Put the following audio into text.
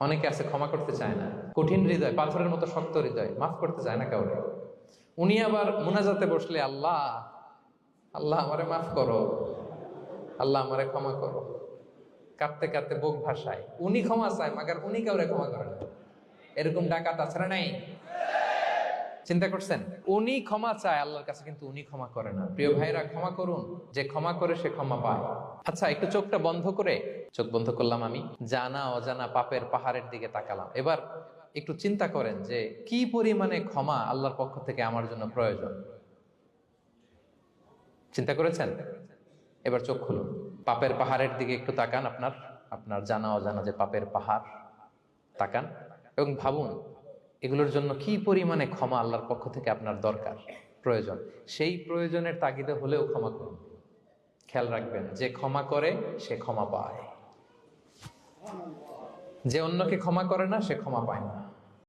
অনেকে আছে ক্ষমা করতে চায় না, কঠিন হৃদয়, পাথরের মতো শক্ত হৃদয়, মাফ করতে চায় না কাউকে। উনি আবার মুনাজাতে বসলে আল্লাহ আল্লাহ আমারে মাফ করো, আল্লাহ আমারে ক্ষমা করো, কাঁদতে কাঁদতে বুক ভাসায়। উনি ক্ষমা চায় মাগার উনি কাউরে ক্ষমা করেন না। এরকম ডাকাত আছে না নাই? চিন্তা করছেন? উনি ক্ষমা চায় আল্লাহর কাছে, কিন্তু উনি ক্ষমা করে না। প্রিয় ভাইরা, ক্ষমা করুন। যে ক্ষমা করে সে ক্ষমা পায়। আচ্ছা, একটু চোখটা বন্ধ করে, চোখ বন্ধ করলাম আমি, জানা অজানা পাপের পাহাড়ের দিকে তাকালাম। এবার একটু চিন্তা করেন যে কি পরিমাণে ক্ষমা আল্লাহর পক্ষ থেকে আমার জন্য প্রয়োজন। চিন্তা করেছেন? এবার চোখ খুলুন, পাপের পাহাড়ের দিকে একটু তাকান। আপনার আপনার জানা অজানা যে পাপের পাহাড়, তাকান এবং ভাবুন এগুলোর জন্য কি পরিমাণে ক্ষমা আল্লাহর পক্ষ থেকে আপনার দরকার, প্রয়োজন। সেই প্রয়োজনের তাগিদে হলেও ক্ষমা করুন। খেয়াল রাখবেন, যে ক্ষমা করে সে ক্ষমা পায়, যে অন্যকে ক্ষমা করে না সে ক্ষমা পায় না।